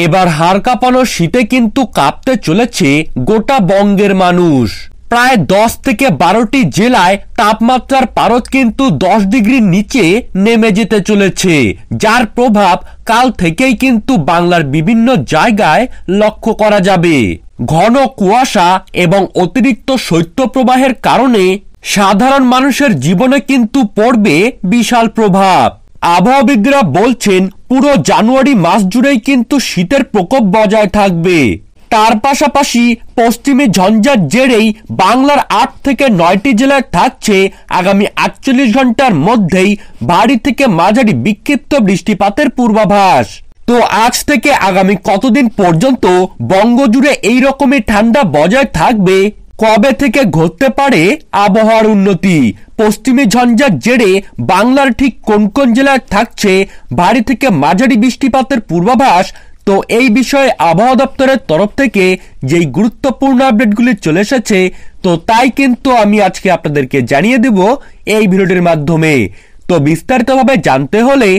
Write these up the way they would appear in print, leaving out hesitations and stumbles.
এবার হাড় কাঁপানো শীতে কিন্তু কাঁপতে চলেছে গোটা বঙ্গের মানুষ। প্রায় 10 থেকে 12টি জেলায় তাপমাত্রার পারদ কিন্তু 10 ডিগ্রির নিচে নেমে যেতে চলেছে, যার প্রভাব কাল থেকেই কিন্তু বাংলার বিভিন্ন জায়গায় লক্ষ্য করা যাবে। ঘন কুয়াশা এবং অতিরিক্ত শৈত্যপ্রবাহের কারণে সাধারণ মানুষের জীবনে কিন্তু পড়বে বিশাল প্রভাব। আবহাওয়াবিদরা বলছেন পুরো জানুয়ারি মাস জুড়েই কিন্তু শীতের প্রকোপ বজায় থাকবে। তার পাশাপাশি পশ্চিমী ঝঞ্ঝার জেরেই বাংলার 8 থেকে 9টি জেলায় থাকছে আগামী 48 ঘন্টার মধ্যেই ভারী থেকে মাঝারি বিক্ষিপ্ত বৃষ্টিপাতের পূর্বাভাস। তো আজ থেকে আগামী কতদিন পর্যন্ত বঙ্গজুড়ে এই রকমই ঠান্ডা বজায় থাকবে? কবে থেকে ঘটতে পারে আবহাওয়ার উন্নতি? পশ্চিমী ঝঞ্ঝার জেরে বাংলার ঠিক কোন কোন জেলায় থাকছে ভারী থেকে মাঝারি বৃষ্টিপাতের পূর্বাভাস? তো এই বিষয়ে আবহাওয়া দপ্তরের তরফ থেকে যেই গুরুত্বপূর্ণ আপডেটগুলি চলে এসেছে, তো তাই কিন্তু আমি আজকে আপনাদেরকে জানিয়ে দেব এই ভিডিওটির মাধ্যমে। তো বিস্তারিতভাবে জানতে হলে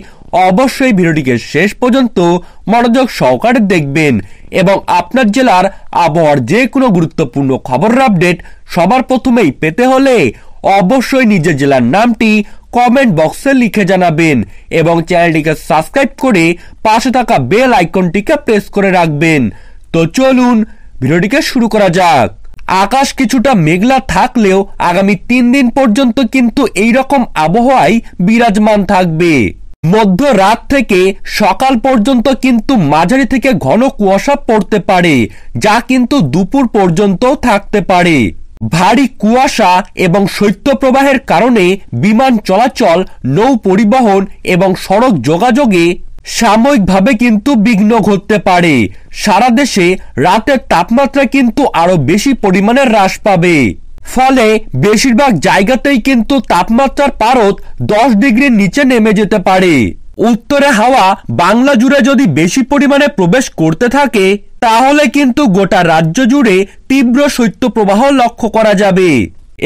অবশ্যই ভিডিওটিকে শেষ পর্যন্ত মনোযোগ সহকারে দেখবেন এবং আপনার জেলার আবহাওয়ার যে কোনো গুরুত্বপূর্ণ খবরের আপডেট সবার প্রথমেই পেতে হলে অবশ্যই নিজের জেলার নামটি কমেন্ট বক্সে লিখে জানাবেন এবং চ্যানেলটিকে সাবস্ক্রাইব করে পাশে থাকা বেল আইকনটিকে প্রেস করে রাখবেন। তো চলুন ভিডিওটিকে শুরু করা যাক। আকাশ কিছুটা মেঘলা থাকলেও আগামী 3 দিন পর্যন্ত কিন্তু এই রকম আবহাওয়াই বিরাজমান থাকবে। মধ্যরাত থেকে সকাল পর্যন্ত কিন্তু মাঝারি থেকে ঘন কুয়াশা পড়তে পারে, যা কিন্তু দুপুর পর্যন্ত থাকতে পারে। ভারী কুয়াশা এবং শৈত্যপ্রবাহের কারণে বিমান চলাচল, নৌ পরিবহন এবং সড়ক যোগাযোগে সাময়িকভাবে কিন্তু বিঘ্ন ঘটতে পারে। সারা দেশে রাতের তাপমাত্রা কিন্তু আরো বেশি পরিমাণে হ্রাস পাবে, ফলে বেশিরভাগ জায়গাতেই কিন্তু তাপমাত্রার পারদ 10 ডিগ্রির নিচে নেমে যেতে পারে। উত্তরে হাওয়া বাংলা জুড়ে যদি বেশি পরিমাণে প্রবেশ করতে থাকে, তাহলে কিন্তু গোটা রাজ্য জুড়ে তীব্র শৈত্যপ্রবাহ লক্ষ্য করা যাবে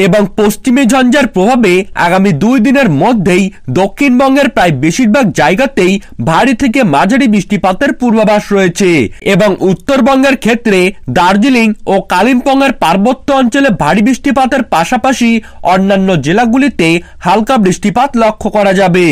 এবং পশ্চিমী ঝঞ্ঝার প্রভাবে আগামী 2 দিনের মধ্যেই দক্ষিণবঙ্গের প্রায় বেশিরভাগ জায়গাতেই ভারী থেকে মাঝারি বৃষ্টিপাতের পূর্বাভাস রয়েছে এবং উত্তরবঙ্গের ক্ষেত্রে দার্জিলিং ও কালিম্পংয়ের পার্বত্য অঞ্চলে ভারী বৃষ্টিপাতের পাশাপাশি অন্যান্য জেলাগুলিতে হালকা বৃষ্টিপাত লক্ষ্য করা যাবে।